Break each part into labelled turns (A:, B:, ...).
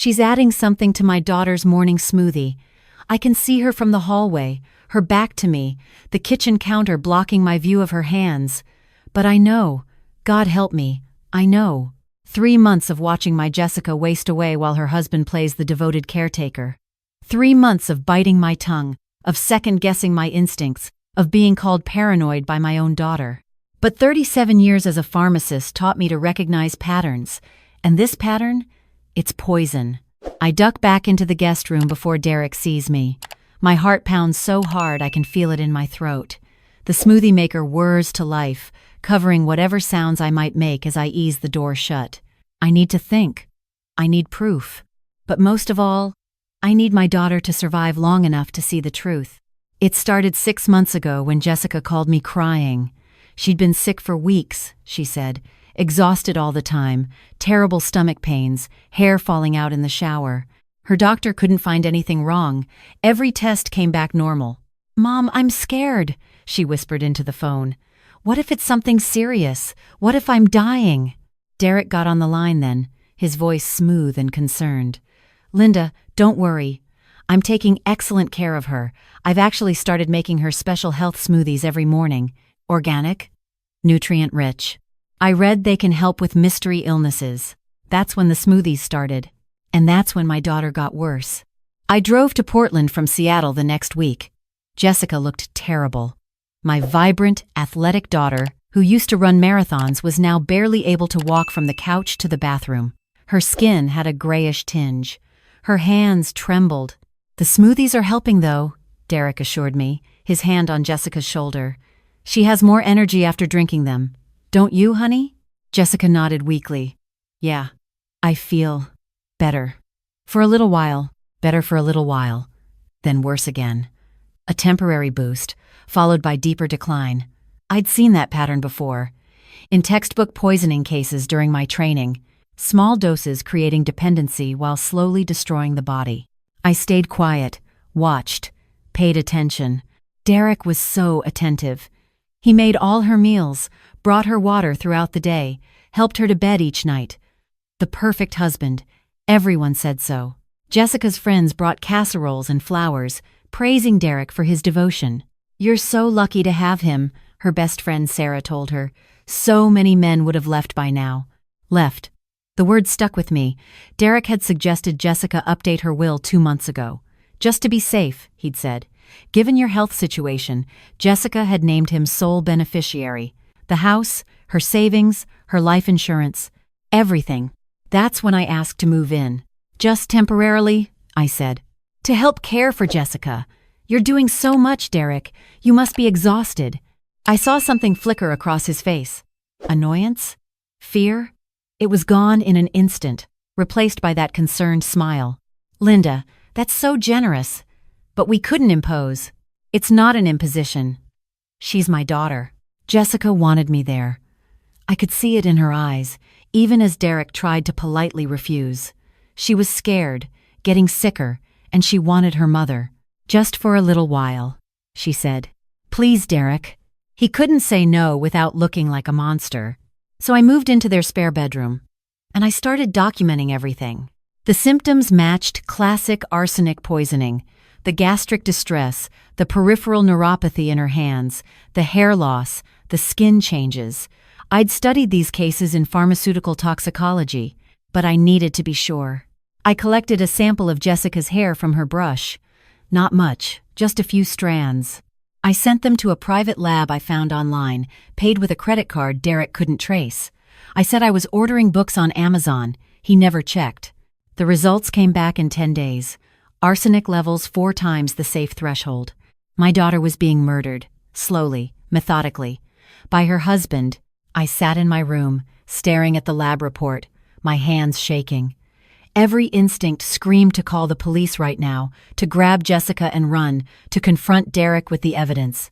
A: She's adding something to my daughter's morning smoothie. I can see her from the hallway, her back to me, the kitchen counter blocking my view of her hands. But I know, God help me, I know. 3 months of watching my Jessica waste away while her husband plays the devoted caretaker. 3 months of biting my tongue, of second-guessing my instincts, of being called paranoid by my own daughter. But 37 years as a pharmacist taught me to recognize patterns. And this pattern? It's poison. I duck back into the guest room before Derek sees me. My heart pounds so hard I can feel it in my throat. The smoothie maker whirs to life, covering whatever sounds I might make as I ease the door shut. I need to think. I need proof. But most of all, I need my daughter to survive long enough to see the truth. It started 6 months ago when Jessica called me crying. She'd been sick for weeks, she said, exhausted all the time, terrible stomach pains, hair falling out in the shower. Her doctor couldn't find anything wrong. Every test came back normal. "Mom, I'm scared," she whispered into the phone. "What if it's something serious? What if I'm dying?" Derek got on the line then, his voice smooth and concerned. "Linda, don't worry. I'm taking excellent care of her. I've actually started making her special health smoothies every morning. Organic, nutrient-rich. I read they can help with mystery illnesses. That's when the smoothies started. And that's when my daughter got worse. I drove to Portland from Seattle the next week. Jessica looked terrible. My vibrant, athletic daughter, who used to run marathons, was now barely able to walk from the couch to the bathroom. Her skin had a grayish tinge. Her hands trembled. "The smoothies are helping, though," Derek assured me, his hand on Jessica's shoulder. "She has more energy after drinking them. Don't you, honey?" Jessica nodded weakly. "Yeah, I feel better. For a little while, better for a little while, then worse again. A temporary boost, followed by deeper decline. I'd seen that pattern before. In textbook poisoning cases during my training, small doses creating dependency while slowly destroying the body. I stayed quiet, watched, paid attention. Derek was so attentive. He made all her meals, brought her water throughout the day, helped her to bed each night. The perfect husband. Everyone said so. Jessica's friends brought casseroles and flowers, praising Derek for his devotion. "You're so lucky to have him," her best friend Sarah told her. "So many men would have left by now." Left. The word stuck with me. Derek had suggested Jessica update her will 2 months ago. "Just to be safe," he'd said. Given your health situation, Jessica had named him sole beneficiary. The house, her savings, her life insurance, everything. That's when I asked to move in. "Just temporarily," I said. "To help care for Jessica. You're doing so much, Derek. You must be exhausted." I saw something flicker across his face. Annoyance? Fear? It was gone in an instant, replaced by that concerned smile. "Linda, that's so generous. But we couldn't impose. It's not an imposition. She's my daughter." Jessica wanted me there. I could see it in her eyes, even as Derek tried to politely refuse. She was scared, getting sicker, and she wanted her mother. "Just for a little while," she said. "Please, Derek." He couldn't say no without looking like a monster. So I moved into their spare bedroom, and I started documenting everything. The symptoms matched classic arsenic poisoning: the gastric distress, the peripheral neuropathy in her hands, the hair loss, the skin changes. I'd studied these cases in pharmaceutical toxicology, but I needed to be sure. I collected a sample of Jessica's hair from her brush. Not much, just a few strands. I sent them to a private lab I found online, paid with a credit card Derek couldn't trace. I said I was ordering books on Amazon. He never checked. The results came back in 10 days. Arsenic levels 4 times the safe threshold. My daughter was being murdered, slowly, methodically, by her husband. I sat in my room, staring at the lab report, my hands shaking. Every instinct screamed to call the police right now, to grab Jessica and run, to confront Derek with the evidence.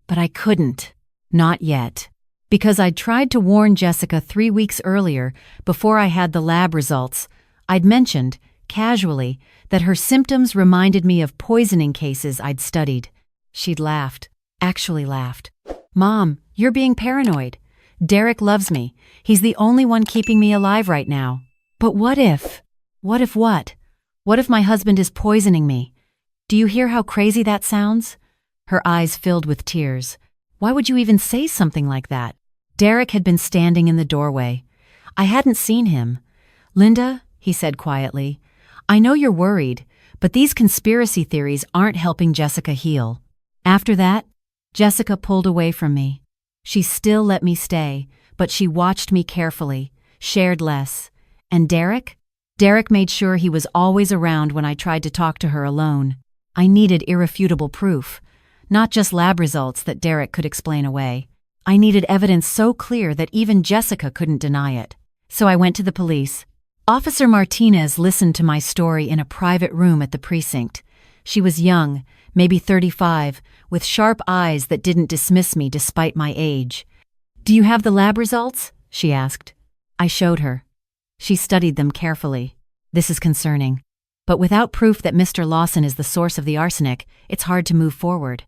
A: But I couldn't. Not yet. Because I'd tried to warn Jessica 3 weeks earlier, before I had the lab results. I'd mentioned, casually, that her symptoms reminded me of poisoning cases I'd studied. She'd laughed. Actually laughed. "Mom, you're being paranoid. Derek loves me. He's the only one keeping me alive right now." But what if What if what? What if my husband is poisoning me? Do you hear how crazy that sounds? Her eyes filled with tears. Why would you even say something like that? Derek had been standing in the doorway. I hadn't seen him. Linda, he said quietly, I know you're worried, but these conspiracy theories aren't helping Jessica heal. After that, Jessica pulled away from me. She still let me stay, but she watched me carefully, shared less. And Derek? Derek made sure he was always around when I tried to talk to her alone. I needed irrefutable proof, not just lab results that Derek could explain away. I needed evidence so clear that even Jessica couldn't deny it. So I went to the police. Officer Martinez listened to my story in a private room at the precinct. She was young, maybe 35, with sharp eyes that didn't dismiss me despite my age. Do you have the lab results? She asked. I showed her. She studied them carefully. This is concerning. But without proof that Mr. Lawson is the source of the arsenic, it's hard to move forward.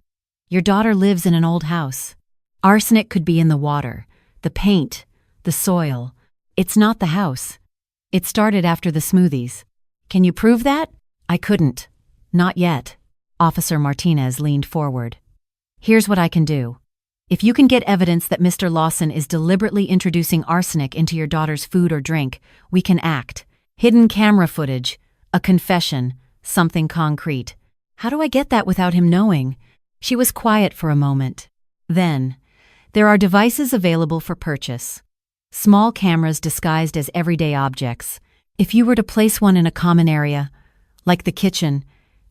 A: Your daughter lives in an old house. Arsenic could be in the water, the paint, the soil. It's not the house. It started after the smoothies. Can you prove that? I couldn't. Not yet. Officer Martinez leaned forward. Here's what I can do. If you can get evidence that Mr. Lawson is deliberately introducing arsenic into your daughter's food or drink, we can act. Hidden camera footage, a confession, something concrete. How do I get that without him knowing? She was quiet for a moment. Then, there are devices available for purchase. Small cameras disguised as everyday objects. If you were to place one in a common area, like the kitchen,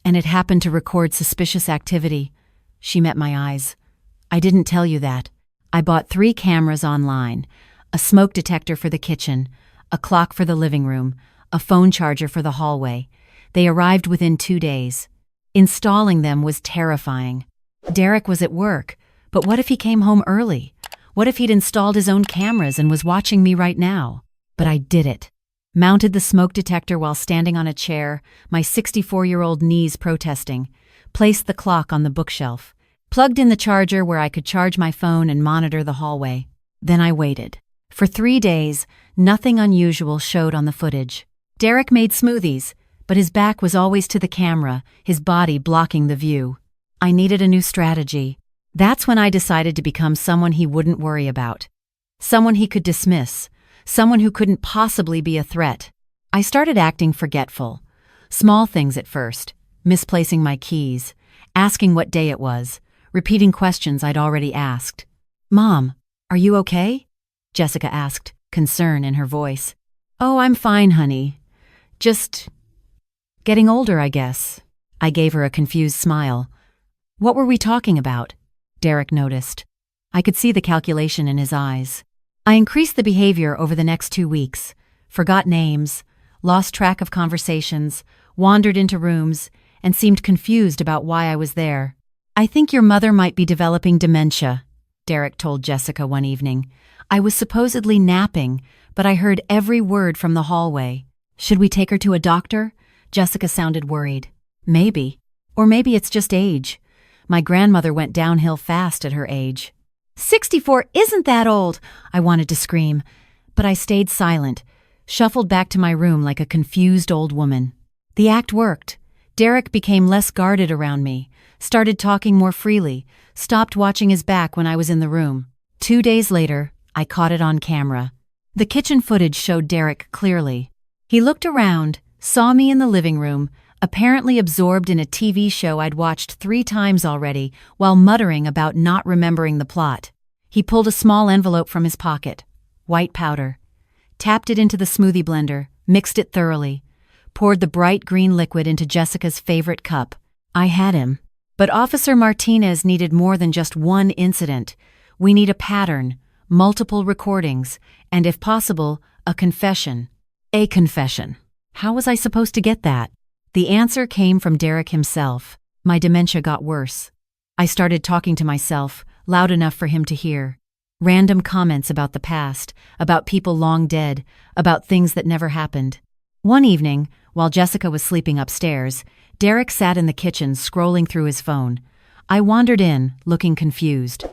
A: and it happened to record suspicious activity, she met my eyes. I didn't tell you that. I bought 3 cameras online, a smoke detector for the kitchen, a clock for the living room, a phone charger for the hallway. They arrived within 2 days. Installing them was terrifying. Derek was at work, but what if he came home early? What if he'd installed his own cameras and was watching me right now? But I did it. Mounted the smoke detector while standing on a chair, my 64-year-old knees protesting. Placed the clock on the bookshelf. Plugged in the charger where I could charge my phone and monitor the hallway. Then I waited. For 3 days, nothing unusual showed on the footage. Derek made smoothies, but his back was always to the camera, his body blocking the view. I needed a new strategy. That's when I decided to become someone he wouldn't worry about. Someone he could dismiss. Someone who couldn't possibly be a threat. I started acting forgetful. Small things at first. Misplacing my keys. Asking what day it was. Repeating questions I'd already asked. Mom, are you okay? Jessica asked, concern in her voice. Oh, I'm fine, honey. Just getting older, I guess. I gave her a confused smile. What were we talking about? Derek noticed. I could see the calculation in his eyes. I increased the behavior over the next 2 weeks. Forgot names, lost track of conversations, wandered into rooms, and seemed confused about why I was there. I think your mother might be developing dementia, Derek told Jessica one evening. I was supposedly napping, but I heard every word from the hallway. Should we take her to a doctor? Jessica sounded worried. Maybe. Or maybe it's just age. My grandmother went downhill fast at her age. 64 isn't that old, I wanted to scream. But I stayed silent, shuffled back to my room like a confused old woman. The act worked. Derek became less guarded around me, started talking more freely, stopped watching his back when I was in the room. 2 days later, I caught it on camera. The kitchen footage showed Derek clearly. He looked around, saw me in the living room, apparently absorbed in a TV show I'd watched 3 times already, while muttering about not remembering the plot. He pulled a small envelope from his pocket. White powder. Tapped it into the smoothie blender, mixed it thoroughly. Poured the bright green liquid into Jessica's favorite cup. I had him. But Officer Martinez needed more than just one incident. We need a pattern, multiple recordings, and if possible, a confession. A confession. How was I supposed to get that? The answer came from Derek himself. My dementia got worse. I started talking to myself, loud enough for him to hear. Random comments about the past, about people long dead, about things that never happened. One evening, while Jessica was sleeping upstairs, Derek sat in the kitchen scrolling through his phone. I wandered in, looking confused.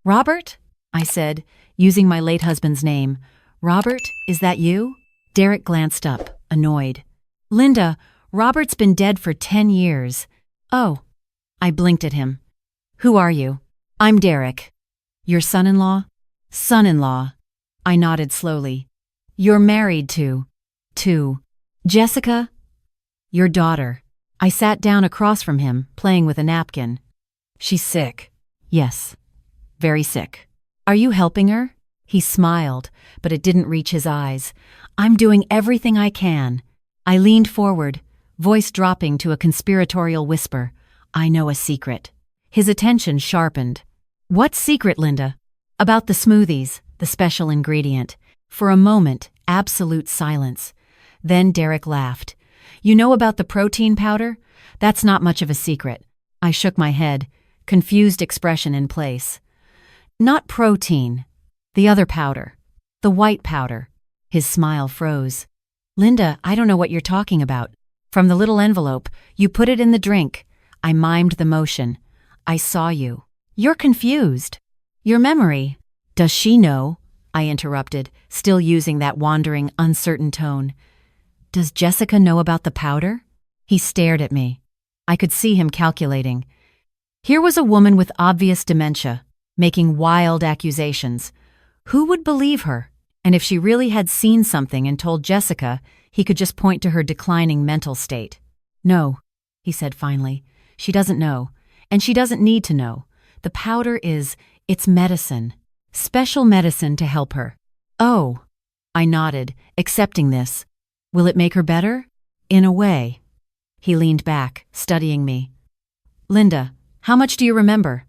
A: Robert? I said, using my late husband's name. Robert, is that you? Derek glanced up, annoyed. Linda, Robert's been dead for 10 years. Oh. I blinked at him. Who are you? I'm Derek. Your son-in-law? Son-in-law. I nodded slowly. You're married to Jessica? Your daughter. I sat down across from him, playing with a napkin. She's sick. Yes. Very sick. Are you helping her? He smiled, but it didn't reach his eyes. I'm doing everything I can. I leaned forward, voice dropping to a conspiratorial whisper. I know a secret. His attention sharpened. What secret, Linda? About the smoothies, the special ingredient. For a moment, absolute silence. Then Derek laughed. You know about the protein powder? That's not much of a secret. I shook my head, confused expression in place. Not protein. The other powder. The white powder. His smile froze. Linda, I don't know what you're talking about. From the little envelope, you put it in the drink. I mimed the motion. I saw you. You're confused. Your memory. Does she know? I interrupted, still using that wandering, uncertain tone. Does Jessica know about the powder? He stared at me. I could see him calculating. Here was a woman with obvious dementia, making wild accusations. Who would believe her? And if she really had seen something and told Jessica, he could just point to her declining mental state. No, he said finally. She doesn't know, and she doesn't need to know. The powder it's medicine. Special medicine to help her. Oh, I nodded, accepting this. Will it make her better? In a way. He leaned back, studying me. Linda, how much do you remember?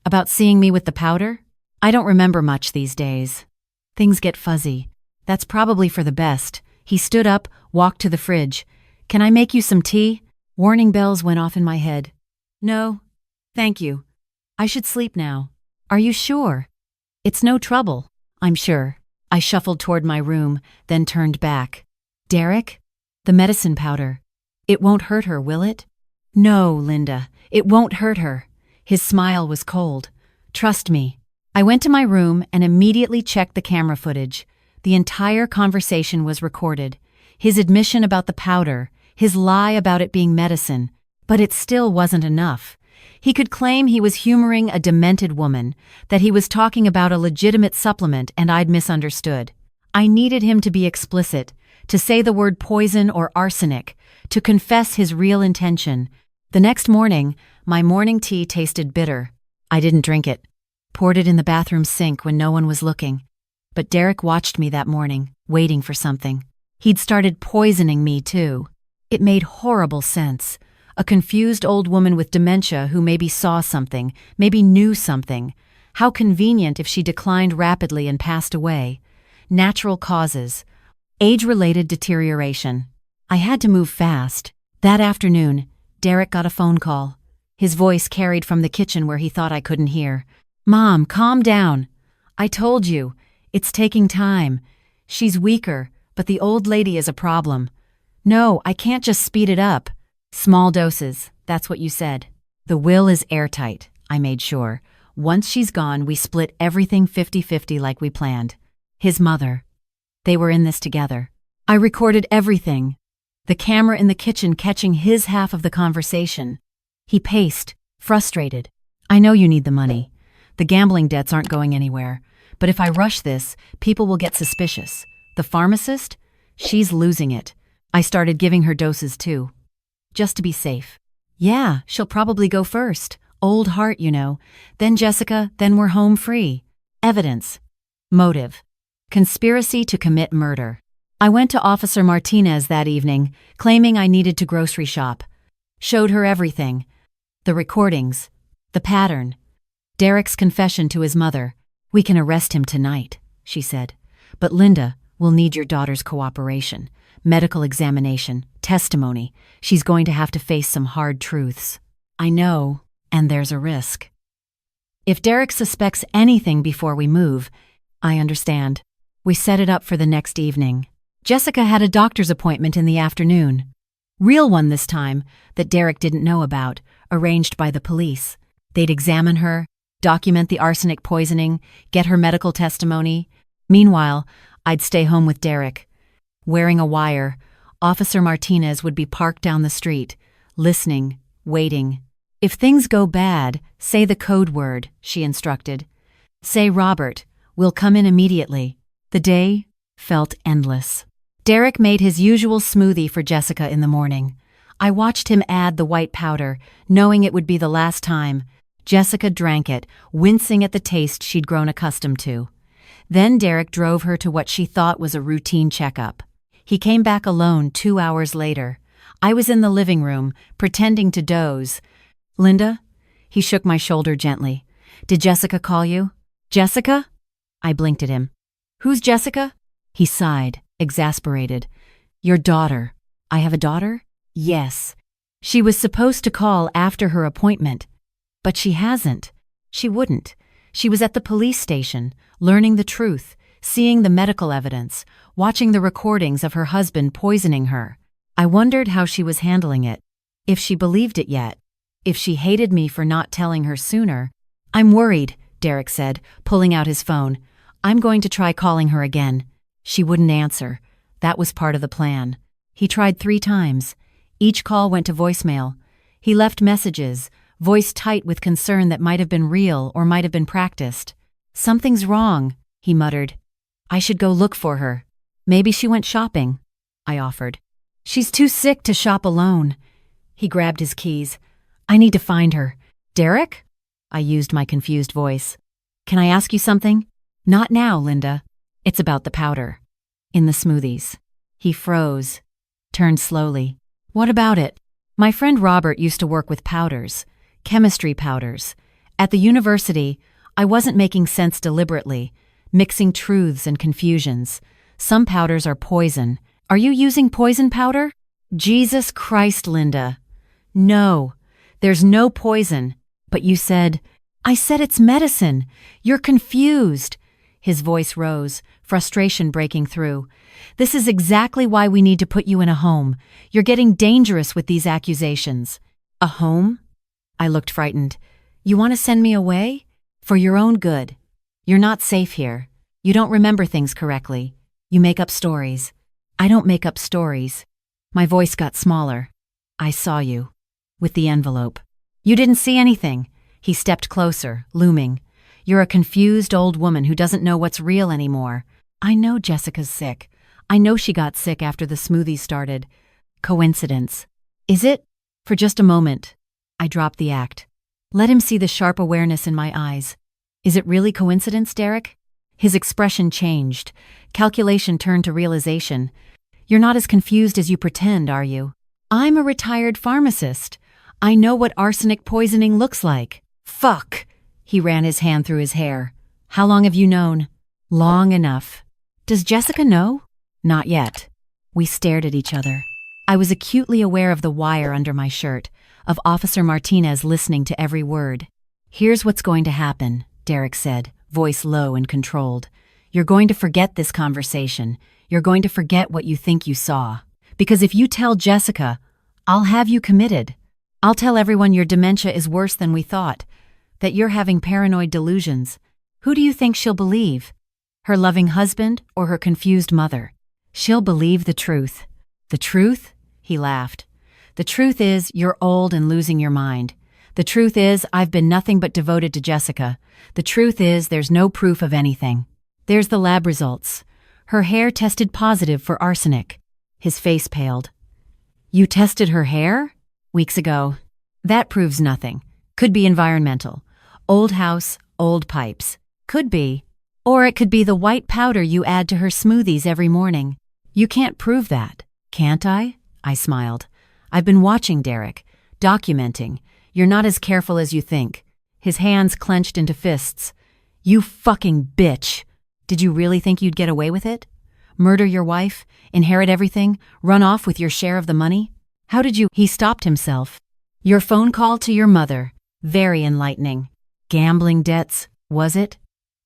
A: About seeing me with the powder? I don't remember much these days. Things get fuzzy. That's probably for the best. He stood up, walked to the fridge. Can I make you some tea? Warning bells went off in my head. No, thank you. I should sleep now. Are you sure? It's no trouble, I'm sure. I shuffled toward my room, then turned back. Derek? The medicine powder. It won't hurt her, will it? No, Linda, it won't hurt her. His smile was cold. Trust me. I went to my room and immediately checked the camera footage. The entire conversation was recorded. His admission about the powder, his lie about it being medicine. But it still wasn't enough. He could claim he was humoring a demented woman, that he was talking about a legitimate supplement and I'd misunderstood. I needed him to be explicit, to say the word poison or arsenic, to confess his real intention. The next morning, my morning tea tasted bitter. I didn't drink it. Poured it in the bathroom sink when no one was looking. But Derek watched me that morning, waiting for something. He'd started poisoning me too. It made horrible sense. A confused old woman with dementia who maybe saw something, maybe knew something. How convenient if she declined rapidly and passed away. Natural causes. Age-related deterioration. I had to move fast. That afternoon, Derek got a phone call. His voice carried from the kitchen where he thought I couldn't hear. Mom, calm down. I told you. It's taking time. She's weaker, but the old lady is a problem. No, I can't just speed it up. Small doses, that's what you said. The will is airtight, I made sure. Once she's gone, we split everything 50-50 like we planned. His mother. They were in this together. I recorded everything. The camera in the kitchen catching his half of the conversation. He paced, frustrated. I know you need the money. The gambling debts aren't going anywhere. But if I rush this, people will get suspicious. The pharmacist? She's losing it. I started giving her doses too. Just to be safe. Yeah, she'll probably go first. Old heart, you know. Then Jessica, then we're home free. Evidence. Motive. Conspiracy to commit murder. I went to Officer Martinez that evening, claiming I needed to grocery shop. Showed her everything. The recordings. The pattern. Derek's confession to his mother. We can arrest him tonight, she said. But Linda, we'll need your daughter's cooperation. Medical examination, testimony. She's going to have to face some hard truths. I know, and there's a risk. If Derek suspects anything before we move, I understand. We set it up for the next evening. Jessica had a doctor's appointment in the afternoon. Real one this time, that Derek didn't know about, arranged by the police. They'd examine her, document the arsenic poisoning, get her medical testimony. Meanwhile, I'd stay home with Derek. Wearing a wire, Officer Martinez would be parked down the street, listening, waiting. "If things go bad, say the code word," she instructed. "Say Robert, we'll come in immediately." The day felt endless. Derek made his usual smoothie for Jessica in the morning. I watched him add the white powder, knowing it would be the last time. Jessica drank it, wincing at the taste she'd grown accustomed to. Then Derek drove her to what she thought was a routine checkup. He came back alone 2 hours later. I was in the living room, pretending to doze. "Linda?" He shook my shoulder gently. "Did Jessica call you?" "Jessica?" I blinked at him. "Who's Jessica?" He sighed, exasperated. "Your daughter." "I have a daughter?" "Yes." "She was supposed to call after her appointment." "But she hasn't." "She wouldn't. She was at the police station, learning the truth, seeing the medical evidence, watching the recordings of her husband poisoning her." I wondered how she was handling it, if she believed it yet, if she hated me for not telling her sooner. "I'm worried," Derek said, pulling out his phone. "I'm going to try calling her again." She wouldn't answer. That was part of the plan. He tried 3 times. Each call went to voicemail. He left messages, voice tight with concern that might have been real or might have been practiced. "Something's wrong," he muttered. "I should go look for her." "Maybe she went shopping," I offered. "She's too sick to shop alone." He grabbed his keys. "I need to find her." "Derek?" I used my confused voice. "Can I ask you something?" "Not now, Linda. It's about the powder." "In the smoothies." He froze, turned slowly. "What about it?" "My friend Robert used to work with powders, chemistry powders. At the university, I wasn't making sense deliberately, mixing truths and confusions. Some powders are poison. Are you using poison powder?" "Jesus Christ, Linda. No, there's no poison." "But you said—" "I said it's medicine. You're confused." His voice rose, frustration breaking through. "This is exactly why we need to put you in a home. You're getting dangerous with these accusations." "A home?" I looked frightened. "You want to send me away?" "For your own good. You're not safe here. You don't remember things correctly. You make up stories." "I don't make up stories." My voice got smaller. "I saw you. With the envelope." "You didn't see anything." He stepped closer, looming. "You're a confused old woman who doesn't know what's real anymore." "I know Jessica's sick. I know she got sick after the smoothie started." "Coincidence." "Is it?" For just a moment, I dropped the act. Let him see the sharp awareness in my eyes. "Is it really coincidence, Derek?" His expression changed. Calculation turned to realization. "You're not as confused as you pretend, are you? I'm a retired pharmacist. I know what arsenic poisoning looks like." "Fuck!" He ran his hand through his hair. "How long have you known?" "Long enough." "Does Jessica know?" "Not yet." We stared at each other. I was acutely aware of the wire under my shirt, of Officer Martinez listening to every word. "Here's what's going to happen," Derek said, voice low and controlled. "You're going to forget this conversation. You're going to forget what you think you saw. Because if you tell Jessica, I'll have you committed. I'll tell everyone your dementia is worse than we thought, that you're having paranoid delusions. Who do you think she'll believe? Her loving husband or her confused mother? She'll believe the truth." "The truth?" He laughed. "The truth is you're old and losing your mind. The truth is I've been nothing but devoted to Jessica. The truth is there's no proof of anything. There's the lab results. Her hair tested positive for arsenic." His face paled. "You tested her hair?" "Weeks ago." "That proves nothing. Could be environmental. Old house, old pipes. Could be. Or it could be the white powder you add to her smoothies every morning. You can't prove that, can't I?" I smiled. "I've been watching, Derek, documenting. You're not as careful as you think." His hands clenched into fists. "You fucking bitch! Did you really think you'd get away with it? Murder your wife, inherit everything, run off with your share of the money? How did you—" He stopped himself. "Your phone call to your mother. Very enlightening. Gambling debts, was it?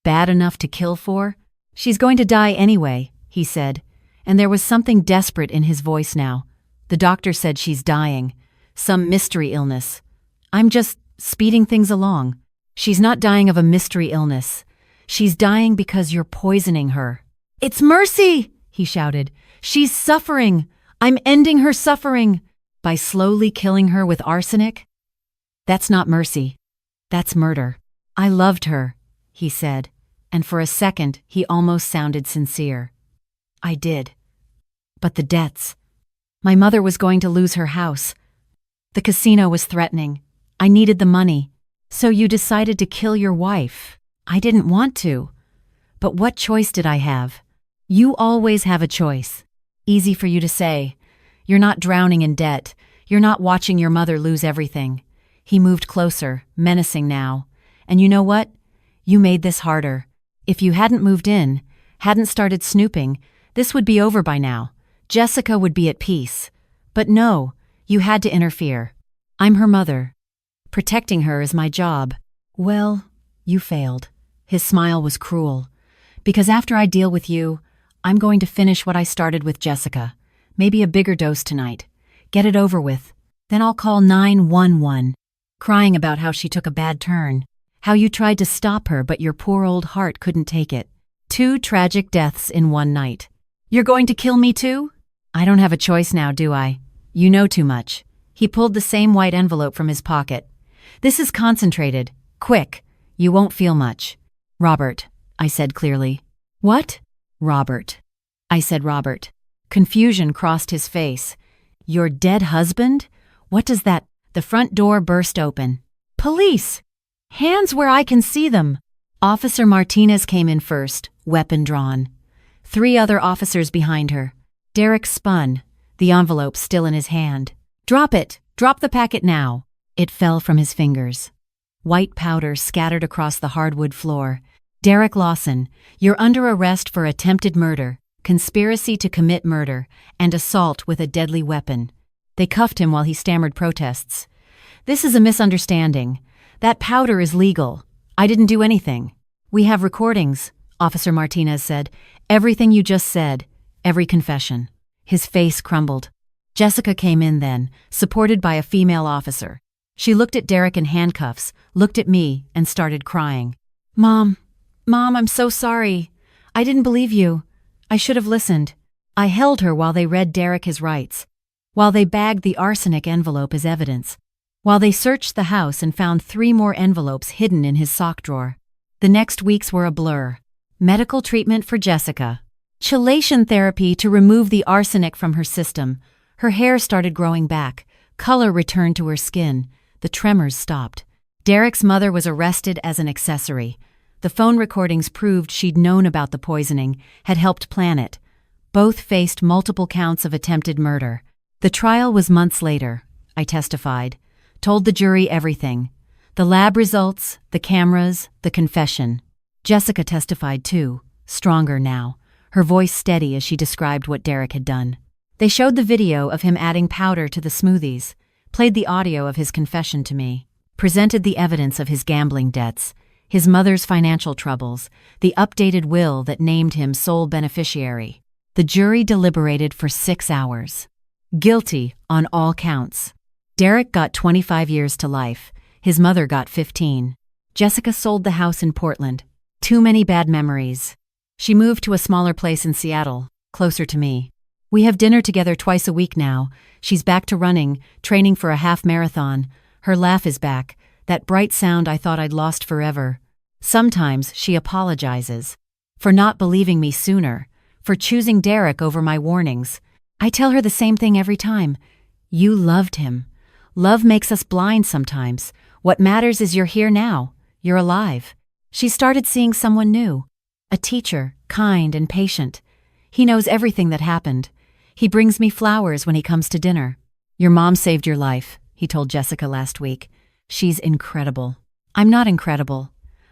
A: Bad enough to kill for? She's going to die anyway," he said, and there was something desperate in his voice now. "The doctor said she's dying. Some mystery illness. I'm just speeding things along. She's not dying of a mystery illness. She's dying because you're poisoning her." "It's mercy!" he shouted. "She's suffering. I'm ending her suffering by slowly killing her with arsenic. That's not mercy. That's murder. I loved her, he said, and for a second he almost sounded sincere. I did. But the debts. My mother was going to lose her house. The casino was threatening. I needed the money. So you decided to kill your wife. I didn't want to. But what choice did I have? You always have a choice. Easy for you to say. You're not drowning in debt. You're not watching your mother lose everything. He moved closer, menacing now. And you know what? You made this harder. If you hadn't moved in, hadn't started snooping, this would be over by now. Jessica would be at peace. But no, you had to interfere. I'm her mother. Protecting her is my job. Well, you failed. His smile was cruel. Because after I deal with you, I'm going to finish what I started with Jessica. Maybe a bigger dose tonight. Get it over with. Then I'll call 911. Crying about how she took a bad turn. How you tried to stop her but your poor old heart couldn't take it. 2 tragic deaths in one night. You're going to kill me too? I don't have a choice now, do I? You know too much. He pulled the same white envelope from his pocket. This is concentrated. Quick. You won't feel much. Robert, I said clearly. What? Robert. I said Robert. Confusion crossed his face. Your dead husband? What does that? The front door burst open. Police! Hands where I can see them. Officer Martinez came in first, weapon drawn. 3 other officers behind her. Derek spun, the envelope still in his hand. Drop it! Drop the packet now! It fell from his fingers. White powder scattered across the hardwood floor. Derek Lawson, you're under arrest for attempted murder, conspiracy to commit murder, and assault with a deadly weapon. They cuffed him while he stammered protests. This is a misunderstanding. That powder is legal. I didn't do anything. We have recordings, Officer Martinez said. Everything you just said. Every confession. His face crumbled. Jessica came in then, supported by a female officer. She looked at Derek in handcuffs, looked at me, and started crying. Mom, I'm so sorry. I didn't believe you. I should have listened. I held her while they read Derek his rights, while they bagged the arsenic envelope as evidence, while they searched the house and found 3 more envelopes hidden in his sock drawer. The next weeks were a blur. Medical treatment for Jessica. Chelation therapy to remove the arsenic from her system. Her hair started growing back. Color returned to her skin. The tremors stopped. Derek's mother was arrested as an accessory. The phone recordings proved she'd known about the poisoning, had helped plan it. Both faced multiple counts of attempted murder. The trial was months later. I testified. Told the jury everything. The lab results, the cameras, the confession. Jessica testified too, stronger now, her voice steady as she described what Derek had done. They showed the video of him adding powder to the smoothies, played the audio of his confession to me, presented the evidence of his gambling debts, his mother's financial troubles, the updated will that named him sole beneficiary. The jury deliberated for 6 hours. Guilty on all counts. Derek got 25 years to life. His mother got 15. Jessica sold the house in Portland. Too many bad memories. She moved to a smaller place in Seattle, closer to me. We have dinner together twice a week now. She's back to running, training for a half marathon. Her laugh is back, that bright sound I thought I'd lost forever. Sometimes she apologizes. For not believing me sooner. For choosing Derek over my warnings. I tell her the same thing every time. You loved him. Love makes us blind sometimes. What matters is you're here now. You're alive. She started seeing someone new. A teacher, kind and patient. He knows everything that happened. He brings me flowers when he comes to dinner. Your mom saved your life, he told Jessica last week. She's incredible. I'm not incredible.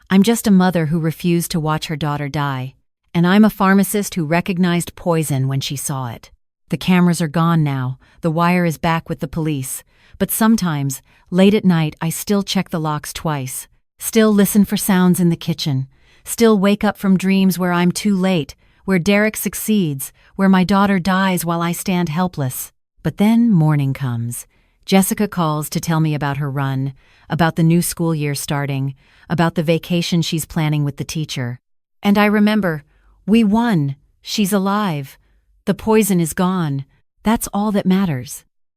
A: I'm just a mother who refused to watch her daughter die. And I'm a pharmacist who recognized poison when she saw it. The cameras are gone now. The wire is back with the police. But sometimes, late at night, I still check the locks twice. Still listen for sounds in the kitchen. Still wake up from dreams where I'm too late, where Derek succeeds, where my daughter dies while I stand helpless. But then morning comes. Jessica calls to tell me about her run, about the new school year starting, about the vacation she's planning with the teacher. And I remember, we won. She's alive. The poison is gone. That's all that matters.